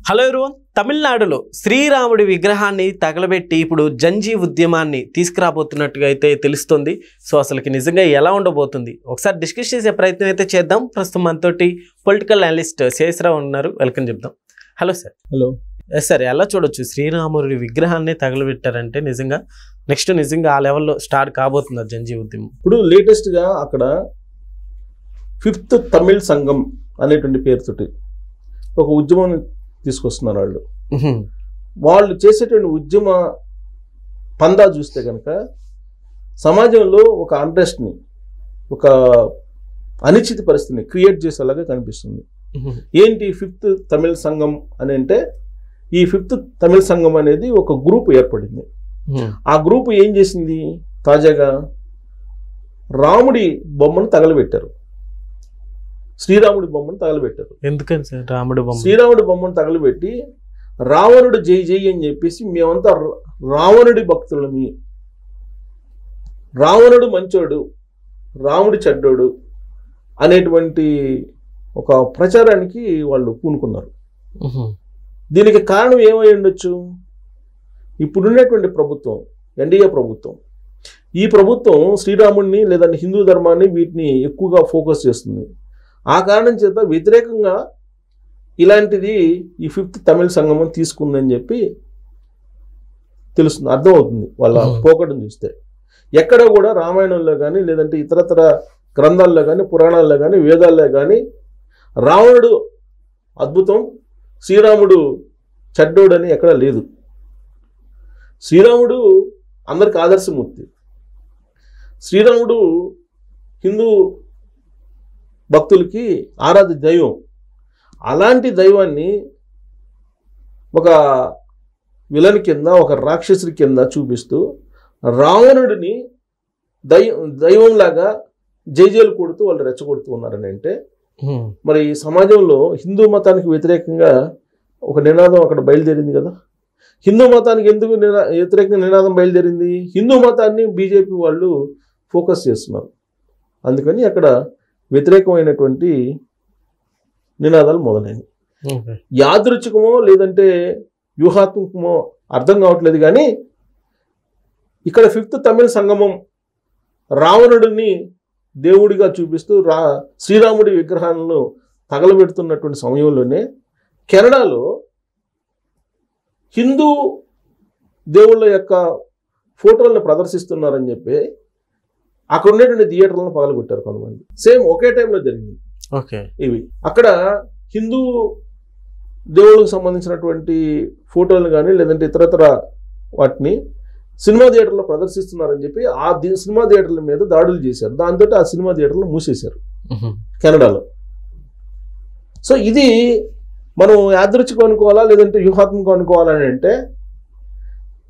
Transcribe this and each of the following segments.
Hello everyone, తమిళనాడులో శ్రీరాముడి విగ్రహాన్ని తగలబెట్టి ఇప్పుడు జంజీ ఉద్యమాన్ని తీసుకురాబోతున్నట్టుగా అయితే తెలుస్తుంది. సో అసలుకి నిజంగా ఎలా ఉండబోతుంది ఒకసారి డిస్కస్ చేసే ప్రయత్నం అయితే చేద్దాం. ప్రస్తుతం మనతోటి పొలిటికల్ అనలిస్ట్ శేషరావు ఉన్నారు. వెల్కమ్ చెప్దాం. Hello sir. Hello. Yes sir, ఎలా చూడొచ్చు శ్రీరాముడి విగ్రహాన్ని తగలబెట్టారంటే నిజంగా నెక్స్ట్ నిజంగా ఆ లెవెల్లో స్టార్ట్ కాబోతుంది జంజీ ఉద్యమం. ఇప్పుడు లేటెస్ట్గా అక్కడ 5th తమిళ్ సంఘం అనేటువంటి పేరుతోటి ఒక ఉద్యమం తీసుకొస్తున్నారు. వాళ్ళు చేసేటువంటి ఉద్యమ పందా చూస్తే కనుక సమాజంలో ఒక అన్రెస్ట్ని, ఒక అనిశ్చిత పరిస్థితిని క్రియేట్ చేసేలాగా కనిపిస్తుంది. ఏంటి 5th తమిళ్ సంఘం అని అంటే, ఈ 5th తమిళ్ సంఘం అనేది ఒక గ్రూప్ ఏర్పడింది. ఆ గ్రూప్ ఏం చేసింది, తాజాగా రాముడి బొమ్మను తగలబెట్టారు. శ్రీరాముడి బొమ్మను తగలబెట్టారు. ఎందుకని సార్ రాముడి బొమ్మ? శ్రీరాముడి బొమ్మను తగలబెట్టి రావణుడు జై జై అని చెప్పేసి మేమంతా రావణుడి భక్తులమి, రావణుడు మంచోడు, రాముడి చెడ్డోడు అనేటువంటి ఒక ప్రచారానికి వాళ్ళు పూనుకున్నారు. దీనికి కారణం ఏమై ఉండొచ్చు? ఇప్పుడున్నటువంటి ప్రభుత్వం, ఎన్డీఏ ప్రభుత్వం, ఈ ప్రభుత్వం శ్రీరాముడిని లేదంటే హిందూ ధర్మాన్ని వీటిని ఎక్కువగా ఫోకస్ చేస్తుంది. ఆ కారణం చేత వ్యతిరేకంగా ఇలాంటిది ఈ 5th తమిళ్ సంగమం తీసుకుందని చెప్పి తెలుస్తుంది, అర్థమవుతుంది వాళ్ళ పోకటం చూస్తే. ఎక్కడ కూడా రామాయణంలో కానీ లేదంటే ఇతరతర గ్రంథాల్లో కానీ పురాణాల్లో కానీ వేదాల్లో కానీ రావణుడు అద్భుతం, శ్రీరాముడు చెడ్డోడని ఎక్కడా లేదు. శ్రీరాముడు అందరికి ఆదర్శమూర్తి. శ్రీరాముడు హిందూ భక్తులకి ఆరాధ్య దైవం. అలాంటి దైవాన్ని ఒక విలన్ కింద, ఒక రాక్షసుడి కింద చూపిస్తూ రావణుడిని దైవంలాగా జైజేలు కొడుతూ వాళ్ళు రెచ్చగొడుతూ ఉన్నారని అంటే, మరి సమాజంలో హిందూ మతానికి వ్యతిరేకంగా ఒక నినాదం అక్కడ బయలుదేరింది కదా. హిందూ మతానికి ఎందుకు వ్యతిరేకంగా నినాదం బయలుదేరింది? హిందూ మతాన్ని బీజేపీ వాళ్ళు ఫోకస్ చేస్తున్నారు. అందుకని అక్కడ వ్యతిరేకమైనటువంటి నినాదాలు మొదలైనవి. యాదృచ్ఛికమో లేదంటే వ్యూహాత్మకమో అర్థం కావట్లేదు. కానీ ఇక్కడ 5th తమిళ్ సంగమం రావణుడిని దేవుడిగా చూపిస్తూ శ్రీరాముడి విగ్రహాలను తగలబెడుతున్నటువంటి సమయంలోనే కెనడాలో హిందూ దేవుళ్ళ యొక్క ఫోటోలను ప్రదర్శిస్తున్నారని చెప్పి అక్కడ ఉండేటువంటి థియేటర్లను పగలగొట్టారు కొంతమంది. సేమ్ ఒకే టైంలో జరిగింది. ఇవి అక్కడ హిందూ దేవుళ్ళకు సంబంధించినటువంటి ఫోటోలు కానీ లేదంటే ఇతరతర వాటిని సినిమా థియేటర్లో ప్రదర్శిస్తున్నారని చెప్పి ఆ సినిమా థియేటర్ల మీద దాడులు చేశారు. దాంతో ఆ సినిమా థియేటర్లు మూసేశారు కెనడాలో. సో ఇది మనం యాదృచ్ఛికం అనుకోవాలా లేదంటే వ్యూహాత్మకం అనుకోవాలని అంటే,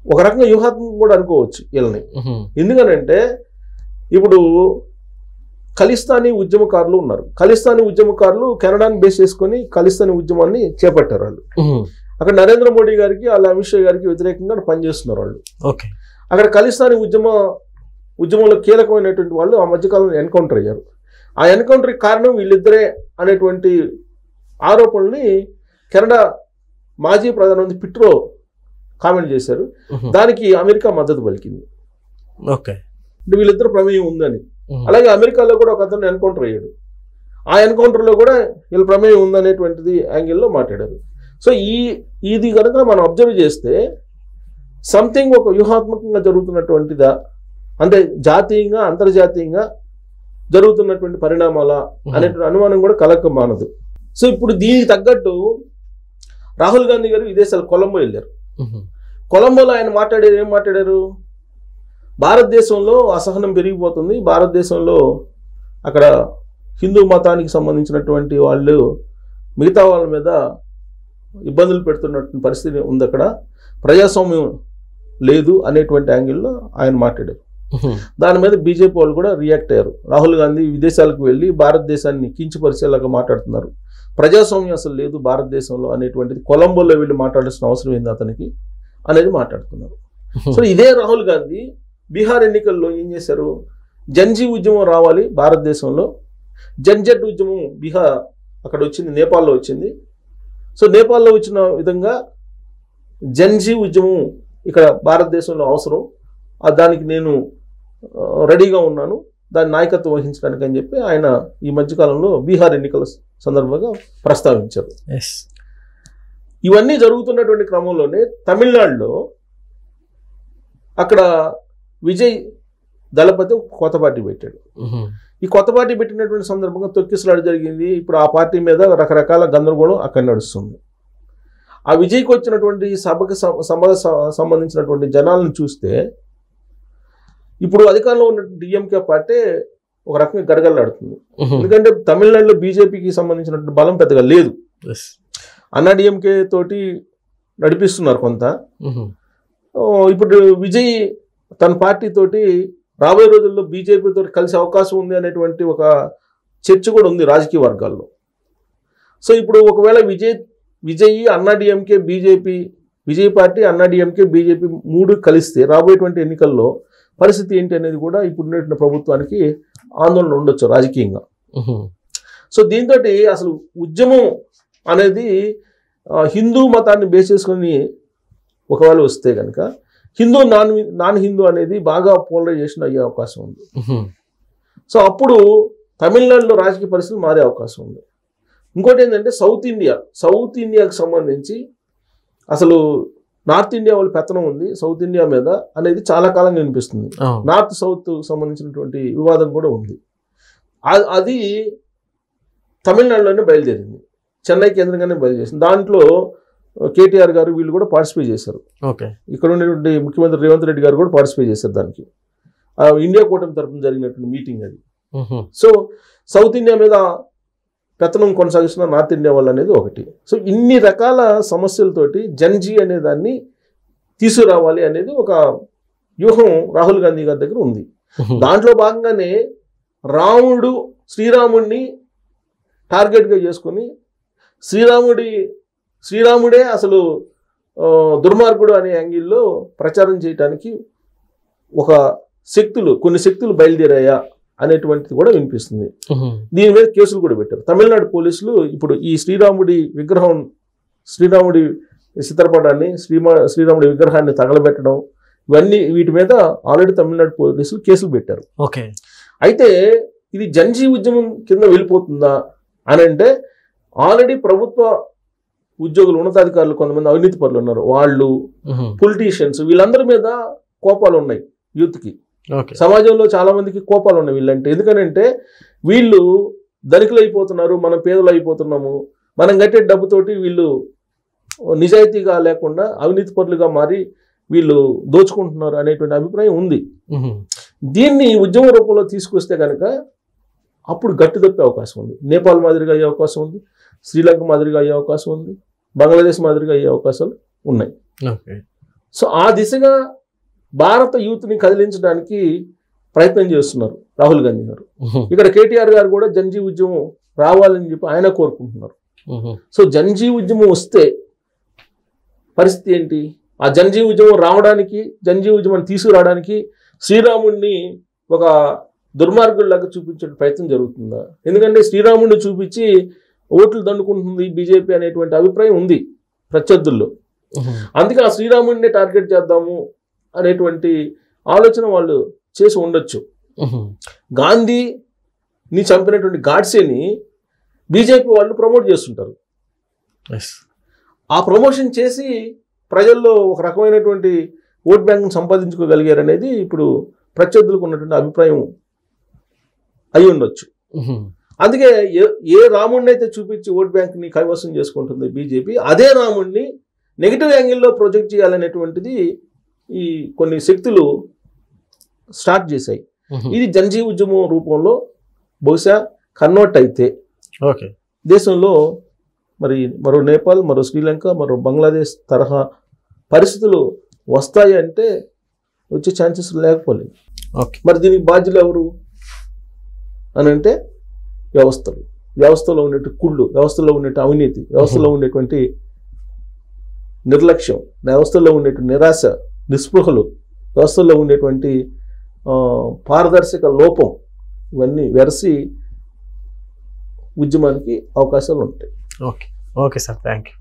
ఒక రకంగా వ్యూహాత్మకం కూడా అనుకోవచ్చు వీళ్ళని. ఎందుకనంటే ఇప్పుడు ఖలిస్తానీ ఉద్యమకారులు ఉన్నారు. ఖలిస్తానీ ఉద్యమకారులు కెనడాని బేస్ చేసుకొని ఖలిస్తానీ ఉద్యమాన్ని చేపట్టారు వాళ్ళు. అక్కడ నరేంద్ర మోడీ గారికి, వాళ్ళ అమిత్ షా గారికి వ్యతిరేకంగా పనిచేస్తున్నారు వాళ్ళు. అక్కడ ఖలిస్తానీ ఉద్యమంలో కీలకమైనటువంటి వాళ్ళు ఆ మధ్యకాలంలో ఎన్కౌంటర్ అయ్యారు. ఆ ఎన్కౌంటర్కి కారణం వీళ్ళిద్దరే అనేటువంటి ఆరోపణల్ని కెనడా మాజీ ప్రధానమంత్రి పిట్రో కామెంట్ చేశారు. దానికి అమెరికా మద్దతు పలికింది. అంటే వీళ్ళిద్దరు ప్రమేయం ఉందని. అలాగే అమెరికాలో కూడా ఒక అతను ఎన్కౌంటర్ అయ్యాడు. ఆ ఎన్కౌంటర్లో కూడా వీళ్ళ ప్రమేయం ఉందనేటువంటిది యాంగిల్లో మాట్లాడారు. సో ఇది కనుక మనం అబ్జర్వ్ చేస్తే సంథింగ్ ఒక వ్యూహాత్మకంగా జరుగుతున్నటువంటిదా, అంటే జాతీయంగా అంతర్జాతీయంగా జరుగుతున్నటువంటి పరిణామాల అనేటువంటి అనుమానం కూడా కలక్క మానదు. సో ఇప్పుడు దీనికి తగ్గట్టు రాహుల్ గాంధీ గారు విదేశాలు కొలంబో వెళ్ళారు. కొలంబోలో ఆయన ఏం మాట్లాడారు? భారతదేశంలో అసహనం పెరిగిపోతుంది, భారతదేశంలో అక్కడ హిందూ మతానికి సంబంధించినటువంటి వాళ్ళు మిగతా వాళ్ళ మీద ఇబ్బందులు పెడుతున్నటువంటి పరిస్థితి ఉంది, అక్కడ ప్రజాస్వామ్యం లేదు అనేటువంటి యాంగిల్లో ఆయన మాట్లాడారు. దాని మీద బీజేపీ వాళ్ళు కూడా రియాక్ట్ అయ్యారు. రాహుల్ గాంధీ విదేశాలకు వెళ్ళి భారతదేశాన్ని కించపరిచేలాగా మాట్లాడుతున్నారు, ప్రజాస్వామ్యం అసలు లేదు భారతదేశంలో అనేటువంటిది కొలంబోలో వెళ్ళి మాట్లాడాల్సిన అవసరం ఏంది అతనికి అనేది మాట్లాడుతున్నారు. సో ఇదే రాహుల్ గాంధీ బీహార్ ఎన్నికల్లో ఏం చేశారు? జంజీ ఉద్యమం రావాలి భారతదేశంలో, జన్జట్ ఉద్యమం బీహార్ అక్కడ వచ్చింది, నేపాల్లో వచ్చింది. సో నేపాల్లో వచ్చిన విధంగా జన్జీ ఉద్యమం ఇక్కడ భారతదేశంలో అవసరం, దానికి నేను రెడీగా ఉన్నాను, దాని నాయకత్వం వహించడానికి అని చెప్పి ఆయన ఈ మధ్యకాలంలో బీహార్ ఎన్నికల సందర్భంగా ప్రస్తావించారు. ఇవన్నీ జరుగుతున్నటువంటి క్రమంలోనే తమిళనాడులో అక్కడ విజయ్ దళపతి కొత్త పార్టీ పెట్టాడు. ఈ కొత్త పార్టీ పెట్టినటువంటి సందర్భంగా తొక్కిసలాట జరిగింది. ఇప్పుడు ఆ పార్టీ మీద రకరకాల గందరగోళం అక్కడ నడుస్తుంది. ఆ విజయ్కి వచ్చినటువంటి సభకు సంబంధించినటువంటి జనాలను చూస్తే ఇప్పుడు అధికారంలో ఉన్న డిఎంకే పార్టీ ఒక రకంగా గడగడలాడుతుంది. ఎందుకంటే తమిళనాడులో బీజేపీకి సంబంధించినటువంటి బలం పెద్దగా లేదు. అన్నా డిఎంకే తోటి నడిపిస్తున్నారు కొంత. ఇప్పుడు విజయ్ తన పార్టీ తోటి రాబోయే రోజుల్లో బీజేపీ తోటి కలిసే అవకాశం ఉంది అనేటువంటి ఒక చర్చ కూడా ఉంది రాజకీయ వర్గాల్లో. సో ఇప్పుడు ఒకవేళ విజయ్ అన్నా డిఎంకే బీజేపీ, విజయ్ పార్టీ అన్నా డిఎంకే బీజేపీ మూడు కలిస్తే రాబోయేటువంటి ఎన్నికల్లో పరిస్థితి ఏంటి అనేది కూడా ఇప్పుడు ప్రభుత్వానికి ఆందోళన ఉండొచ్చు రాజకీయంగా. సో దీంతో అసలు ఉద్యమం అనేది హిందూ మతాన్ని బేస్ చేసుకొని ఒకవేళ వస్తే కనుక హిందూ నాన్ హిందూ అనేది బాగా పోలరైజేషన్ అయ్యే అవకాశం ఉంది. సో అప్పుడు తమిళనాడులో రాజకీయ పరిస్థితులు మారే అవకాశం ఉంది. ఇంకోటి ఏంటంటే సౌత్ ఇండియాకి సంబంధించి అసలు నార్త్ ఇండియా వాళ్ళ పెత్తనం ఉంది సౌత్ ఇండియా మీద అనేది చాలా కాలంగా వినిపిస్తుంది. నార్త్ సౌత్ సంబంధించినటువంటి వివాదం కూడా ఉంది. అది తమిళనాడులోనే బయలుదేరింది, చెన్నై కేంద్రంగానే బయలుదేరింది. దాంట్లో కేటీఆర్ గారు వీళ్ళు కూడా పార్టిసిపేట్ చేశారు. ఇక్కడ ఉన్నటువంటి ముఖ్యమంత్రి రేవంత్ రెడ్డి గారు కూడా పార్టిసిపేట్ చేశారు దానికి. ఇండియా కూటమి తరఫున జరిగినటువంటి మీటింగ్ అది. సో సౌత్ ఇండియా మీద పెత్తనం కొనసాగిస్తున్న నార్త్ ఇండియా వాళ్ళు అనేది ఒకటి. సో ఇన్ని రకాల సమస్యలతోటి జన్జీ అనే దాన్ని తీసుకురావాలి అనేది ఒక వ్యూహం రాహుల్ గాంధీ గారి దగ్గర ఉంది. దాంట్లో భాగంగానే శ్రీరాముడిని టార్గెట్గా చేసుకొని శ్రీరాముడే అసలు దుర్మార్గుడు అనే యాంగిల్లో ప్రచారం చేయడానికి కొన్ని శక్తులు బయలుదేరాయా అనేటువంటిది కూడా వినిపిస్తుంది. దీని మీద కేసులు కూడా పెట్టారు తమిళనాడు పోలీసులు. ఇప్పుడు ఈ శ్రీరాముడి చిత్రపటాన్ని శ్రీరాముడి విగ్రహాన్ని తగలబెట్టడం వీటి మీద ఆల్రెడీ తమిళనాడు పోలీసులు కేసులు పెట్టారు. అయితే ఇది జన్జీ ఉద్యమం కింద వెళ్ళిపోతుందా అని అంటే ఆల్రెడీ ప్రభుత్వ ఉద్యోగులు ఉన్నతాధికారులు కొంతమంది అవినీతి పరులు ఉన్నారు, వాళ్ళు పొలిటీషియన్స్, వీళ్ళందరి మీద కోపాలు ఉన్నాయి. యూత్కి సమాజంలో చాలా మందికి కోపాలు ఉన్నాయి వీళ్ళంటే. ఎందుకనంటే వీళ్ళు ధనికులు అయిపోతున్నారు, మనం పేదలు అయిపోతున్నాము, మనం కట్టే డబ్బుతోటి వీళ్ళు నిజాయితీగా లేకుండా అవినీతి పరులుగా మారి వీళ్ళు దోచుకుంటున్నారు అనేటువంటి అభిప్రాయం ఉంది. దీన్ని ఉద్యమ రూపంలో తీసుకొస్తే కనుక అప్పుడు గట్టి తప్పే అవకాశం ఉంది. నేపాల్ మాదిరిగా అయ్యే అవకాశం ఉంది, శ్రీలంక మాదిరిగా అయ్యే అవకాశం ఉంది, బంగ్లాదేశ్ మాదిరిగా అయ్యే అవకాశాలు ఉన్నాయి. సో ఆ దిశగా భారత యూత్ని కదిలించడానికి ప్రయత్నం చేస్తున్నారు రాహుల్ గాంధీ గారు. ఇక్కడ కేటీఆర్ గారు కూడా జన్జీ ఉద్యమం రావాలని చెప్పి ఆయన కోరుకుంటున్నారు. సో జన్జీ ఉద్యమం వస్తే పరిస్థితి ఏంటి? ఆ జన్జీ ఉద్యమం రావడానికి, జన్జీ ఉద్యమాన్ని తీసుకురావడానికి శ్రీరాముడిని ఒక దుర్మార్గుల్లాగా చూపించే ప్రయత్నం జరుగుతుందా? ఎందుకంటే శ్రీరాముడిని చూపించి ఓట్లు దండుకుంటుంది బీజేపీ అనేటువంటి అభిప్రాయం ఉంది ప్రత్యర్థుల్లో. అందుకే ఆ శ్రీరాముడిని టార్గెట్ చేద్దాము అనేటువంటి ఆలోచన వాళ్ళు చేసి ఉండొచ్చు. గాంధీని చంపినటువంటి గాడ్సేని బీజేపీ వాళ్ళు ప్రమోట్ చేస్తుంటారు. ఆ ప్రమోషన్ చేసి ప్రజల్లో ఒక రకమైనటువంటి ఓట్ బ్యాంక్ను సంపాదించుకోగలిగారు అనేది ఇప్పుడు ప్రత్యర్థులకు ఉన్నటువంటి అభిప్రాయం అయి ఉండొచ్చు. అందుకే ఏ రాముడిని అయితే చూపించి ఓట్ బ్యాంక్ని కైవసం చేసుకుంటుంది బీజేపీ, అదే రాముడిని నెగిటివ్ యాంగిల్లో ప్రొజెక్ట్ చేయాలనేటువంటిది ఈ కొన్ని శక్తులు స్టార్ట్ చేశాయి. ఇది జన్జీ ఉద్యమం రూపంలో బహుశా కన్వర్ట్ అయితే దేశంలో మరి మరో నేపాల్, మరో శ్రీలంక, మరో బంగ్లాదేశ్ తరహా పరిస్థితులు వస్తాయి అంటే వచ్చే ఛాన్సెస్ లేకపోలేదు. మరి దీనికి బాధ్యులు ఎవరు అని అంటే వ్యవస్థలో ఉన్నటువంటి కుళ్ళు, వ్యవస్థలో ఉన్నటువంటి అవినీతి, వ్యవస్థలో ఉండేటువంటి నిర్లక్ష్యం, వ్యవస్థలో ఉండేటువంటి నిరాశ, నిస్పృహలు, వ్యవస్థలో ఉండేటువంటి పారదర్శక లోపం, ఇవన్నీ వెరసి ఉద్యమానికి అవకాశాలు ఉంటాయి. Okay sir, thank you.